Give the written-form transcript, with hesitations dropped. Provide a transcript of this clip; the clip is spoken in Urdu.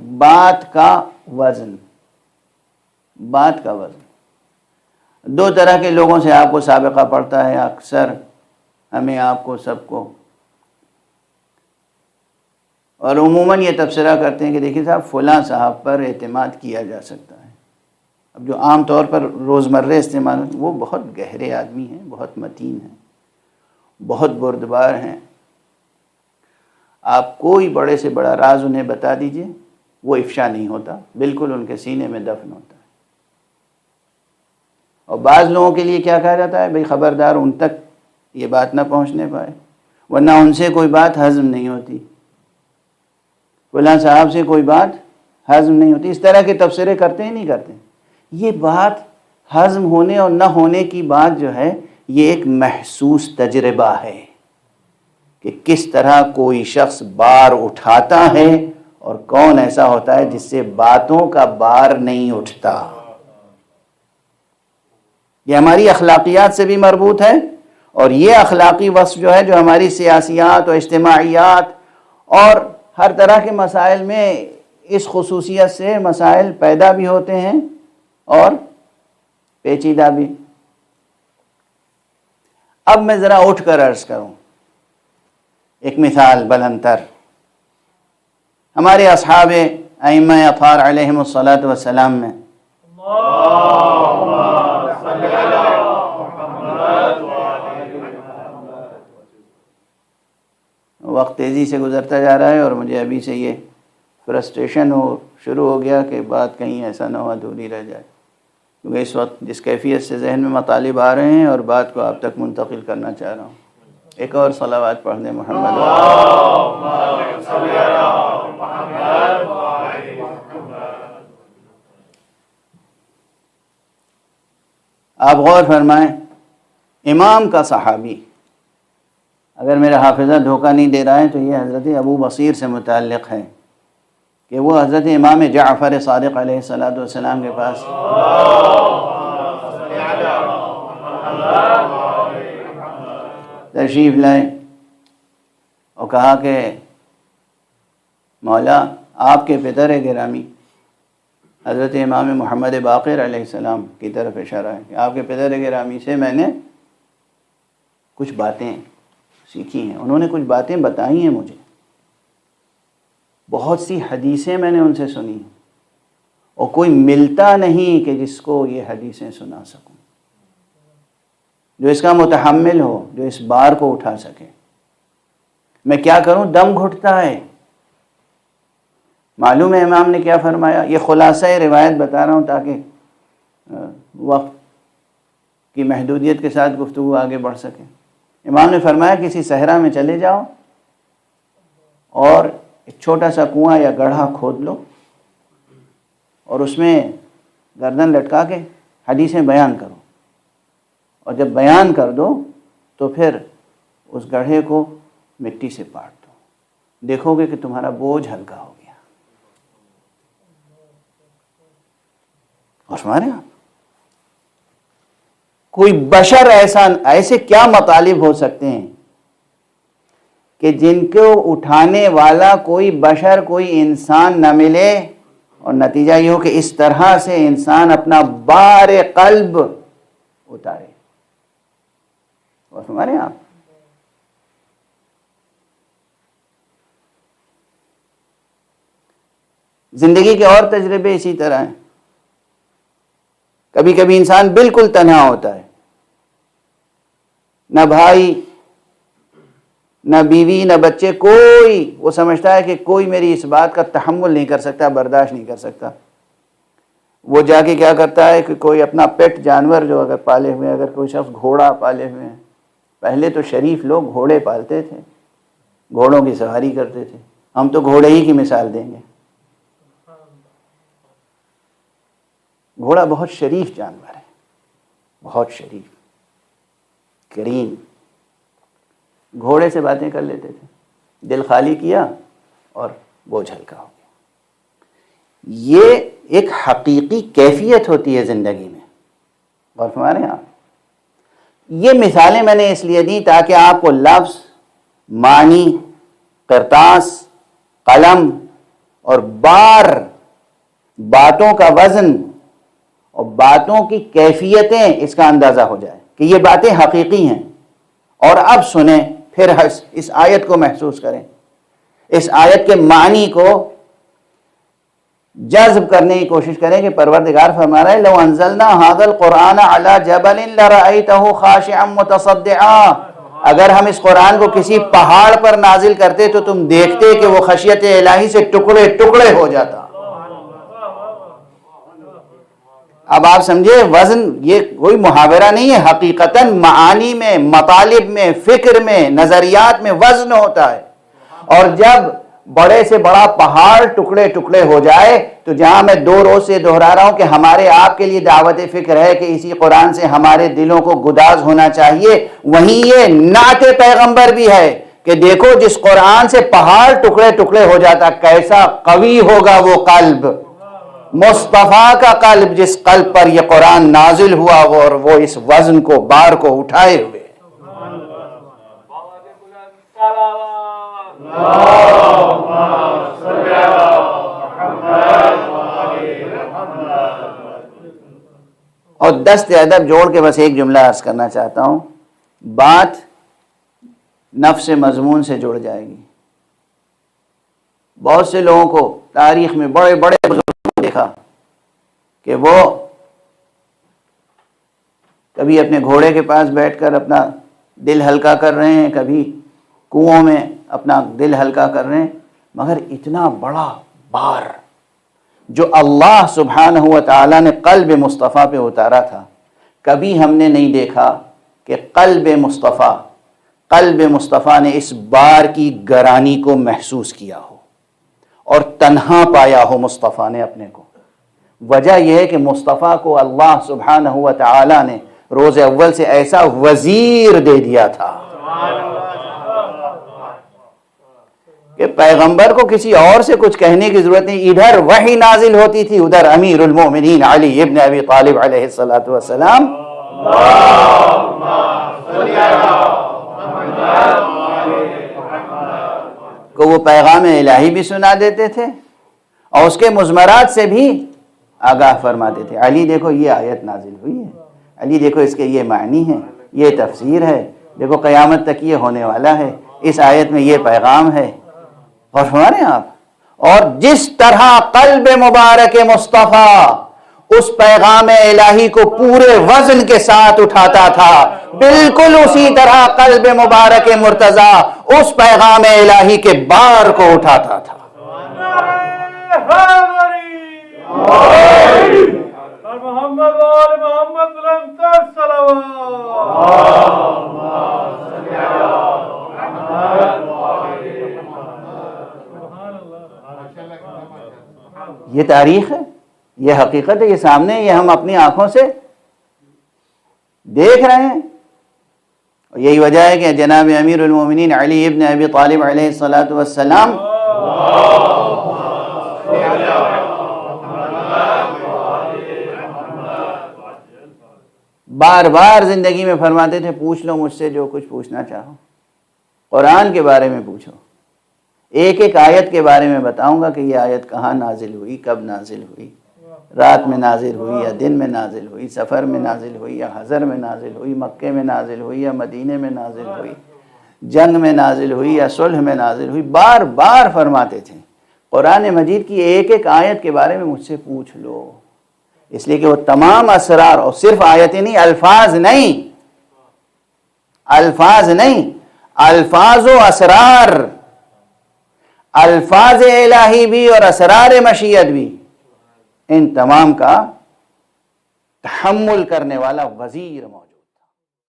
بات کا وزن، بات کا وزن. دو طرح کے لوگوں سے آپ کو سابقہ پڑتا ہے اکثر، ہمیں، آپ کو، سب کو، اور عموماً یہ تبصرہ کرتے ہیں کہ دیکھیے صاحب فلاں صاحب پر اعتماد کیا جا سکتا ہے. اب جو عام طور پر روزمرہ استعمال ہوتے ہیں وہ بہت گہرے آدمی ہیں، بہت متین ہیں، بہت بردبار ہیں. آپ کوئی بڑے سے بڑا راز انہیں بتا دیجئے وہ افشا نہیں ہوتا، بالکل ان کے سینے میں دفن ہوتا ہے. اور بعض لوگوں کے لیے کیا کہا جاتا ہے، بھئی خبردار ان تک یہ بات نہ پہنچنے پائے، ورنہ ان سے کوئی بات ہضم نہیں ہوتی، فلاں صاحب سے کوئی بات ہضم نہیں ہوتی. اس طرح کے تبصرے کرتے ہیں نہیں کرتے. یہ بات ہضم ہونے اور نہ ہونے کی بات جو ہے یہ ایک محسوس تجربہ ہے کہ کس طرح کوئی شخص بار اٹھاتا ہے اور کون ایسا ہوتا ہے جس سے باتوں کا بار نہیں اٹھتا. یہ ہماری اخلاقیات سے بھی مربوط ہے، اور یہ اخلاقی وصف جو ہے جو ہماری سیاسیات اور اجتماعیات اور ہر طرح کے مسائل میں اس خصوصیت سے مسائل پیدا بھی ہوتے ہیں اور پیچیدہ بھی. اب میں ذرا اٹھ کر عرض کروں ایک مثال بلند تر. ہمارے اصحاب ائمہ اطہار علیہم الصلاۃ والسلام میں وقت تیزی سے گزرتا جا رہا ہے اور مجھے ابھی سے یہ فرسٹریشن شروع ہو گیا کہ بات کہیں ایسا نہ ہو ادھوری رہ جائے، کیونکہ اس وقت جس کیفیت سے ذہن میں مطالب آ رہے ہیں اور بات کو آپ تک منتقل کرنا چاہ رہا ہوں. ایک اور صلوات پڑھ دیں محمد. آپ غور فرمائیں، امام کا صحابی، اگر میرا حافظہ دھوکہ نہیں دے رہا ہے تو یہ حضرت ابو بصیر سے متعلق ہے کہ وہ حضرت امام جعفر صادق علیہ السلام کے پاس تشریف لائے اور کہا کہ مولا آپ کے پدر گرامی، حضرت امام محمد باقر علیہ السلام کی طرف اشارہ ہے کہ آپ کے پدر گرامی سے میں نے کچھ باتیں سیکھی ہیں، انہوں نے کچھ باتیں بتائی ہیں مجھے، بہت سی حدیثیں میں نے ان سے سنی ہیں، اور کوئی ملتا نہیں کہ جس کو یہ حدیثیں سنا سکوں، جو اس کا متحمل ہو، جو اس بار کو اٹھا سکے. میں کیا کروں، دم گھٹتا ہے. معلوم ہے امام نے کیا فرمایا؟ یہ خلاصہ روایت بتا رہا ہوں تاکہ وقت کی محدودیت کے ساتھ گفتگو آگے بڑھ سکے. امام نے فرمایا کسی صحرا میں چلے جاؤ اور ایک چھوٹا سا کنواں یا گڑھا کھود لو اور اس میں گردن لٹکا کے حدیثیں بیان کرو، اور جب بیان کر دو تو پھر اس گڑھے کو مٹی سے پاٹ دو، دیکھو گے کہ تمہارا بوجھ ہلکا ہو گیا. اور سمجھ آپ کوئی بشر ایسے کیا مطالب ہو سکتے ہیں کہ جن کو اٹھانے والا کوئی بشر، کوئی انسان نہ ملے، اور نتیجہ یہ ہو کہ اس طرح سے انسان اپنا بار قلب اتارے. اور سمجھ آپ زندگی کے اور تجربے اسی طرح ہیں. کبھی کبھی انسان بالکل تنہا ہوتا ہے، نہ بھائی، نہ بیوی، نہ بچے، کوئی، وہ سمجھتا ہے کہ کوئی میری اس بات کا تحمل نہیں کر سکتا، برداشت نہیں کر سکتا. وہ جا کے کیا کرتا ہے کہ کوئی اپنا پیٹ جانور جو اگر پالے ہوئے، اگر کوئی شخص گھوڑا پالے ہوئے ہیں، پہلے تو شریف لوگ گھوڑے پالتے تھے، گھوڑوں کی سواری کرتے تھے، ہم تو گھوڑے ہی کی مثال دیں گے. گھوڑا بہت شریف جانور ہے، بہت شریف، کریم. گھوڑے سے باتیں کر لیتے تھے، دل خالی کیا اور بوجھ ہلکا ہو گیا. یہ ایک حقیقی کیفیت ہوتی ہے زندگی میں. اور ہمارے یہاں یہ مثالیں میں نے اس لیے دی تاکہ آپ کو لفظ، معنی، قرطاس، قلم اور بار، باتوں کا وزن اور باتوں کی کیفیتیں اس کا اندازہ ہو جائے کہ یہ باتیں حقیقی ہیں۔ اور اب سنیں، پھر اس آیت کو محسوس کریں، اس آیت کے معنی کو جذب کرنے کی کوشش کریں کہ پروردگار فرما رہا ہے لو انزلنا هذا القرآن على جبل لرأيته خاشعا متصدعا، اگر ہم اس قرآن کو کسی پہاڑ پر نازل کرتے تو تم دیکھتے کہ وہ خشیت الہی سے ٹکڑے ٹکڑے ہو جاتا۔ اب آپ سمجھے، وزن یہ کوئی محاورہ نہیں ہے، حقیقتاً معانی میں، مطالب میں، فکر میں، نظریات میں وزن ہوتا ہے۔ اور جب بڑے سے بڑا پہاڑ ٹکڑے ٹکڑے ہو جائے تو جہاں میں 2 روز سے دہرا رہا ہوں کہ ہمارے آپ کے لیے دعوت فکر ہے کہ اسی قرآن سے ہمارے دلوں کو گداز ہونا چاہیے، وہیں یہ نعت پیغمبر بھی ہے کہ دیکھو جس قرآن سے پہاڑ ٹکڑے ٹکڑے ہو جاتا، کیسا قوی ہوگا وہ قلب، مصطفیٰ کا قلب، جس قلب پر یہ قرآن نازل ہوا اور وہ اس وزن کو، بار کو اٹھائے ہوئے۔ اور دست ادب جوڑ کے بس ایک جملہ عرض کرنا چاہتا ہوں، بات نفس مضمون سے جڑ جائے گی۔ بہت سے لوگوں کو تاریخ میں، بڑے بڑے بزرگوں کو دیکھا کہ وہ کبھی اپنے گھوڑے کے پاس بیٹھ کر اپنا دل ہلکا کر رہے ہیں، کبھی کنووں میں اپنا دل ہلکا کر رہے ہیں، مگر اتنا بڑا بار جو اللہ سبحانہ و تعالیٰ نے قلب مصطفیٰ پہ اتارا تھا، کبھی ہم نے نہیں دیکھا کہ قلب مصطفیٰ نے اس بار کی گرانی کو محسوس کیا ہو اور تنہا پایا ہو مصطفیٰ نے اپنے کو۔ وجہ یہ ہے کہ مصطفیٰ کو اللہ سبحانہ و تعالیٰ نے روز اول سے ایسا وزیر دے دیا تھا کہ پیغمبر کو کسی اور سے کچھ کہنے کی ضرورت نہیں، ادھر وحی نازل ہوتی تھی، ادھر امیر المومنین علی ابن ابی طالب علیہ السلام کو وہ پیغام الہی بھی سنا دیتے تھے اور اس کے مضمرات سے بھی آگاہ فرماتے تھے۔ علی دیکھو یہ آیت نازل ہوئی ہے، علی دیکھو اس کے یہ معنی ہے، یہ تفسیر ہے، دیکھو قیامت تک یہ ہونے والا ہے، اس آیت میں یہ پیغام ہے۔ اور ہمارے آپ اور جس طرح قلب مبارک مصطفیٰ اس پیغام الہی کو پورے وزن کے ساتھ اٹھاتا تھا، بالکل اسی طرح قلب مبارک مرتضیٰ اس پیغام الہی کے بار کو اٹھاتا تھا۔ یہ تاریخ ہے، یہ حقیقت ہے، یہ سامنے، یہ ہم اپنی آنکھوں سے دیکھ رہے ہیں۔ اور یہی وجہ ہے کہ جناب امیر المومنین علی ابن ابی طالب علیہ السلام بار بار زندگی میں فرماتے تھے پوچھ لو مجھ سے جو کچھ پوچھنا چاہو، قرآن کے بارے میں پوچھو، ایک ایک آیت کے بارے میں بتاؤں گا کہ یہ آیت کہاں نازل ہوئی، کب نازل ہوئی، رات میں نازل ہوئی یا دن میں نازل ہوئی، سفر میں نازل ہوئی یا حضر میں نازل ہوئی، مکے میں نازل ہوئی یا مدینے میں نازل ہوئی، جنگ میں نازل ہوئی یا صلح میں نازل ہوئی۔ بار بار فرماتے تھے قرآن مجید کی ایک ایک آیت کے بارے میں مجھ سے پوچھ لو، اس لیے کہ وہ تمام اسرار، اور صرف آیتیں نہیں، الفاظ نہیں، الفاظ و اسرار، الفاظ الہی بھی اور اسرار مشیت بھی، ان تمام کا تحمل کرنے والا وزیر موجود۔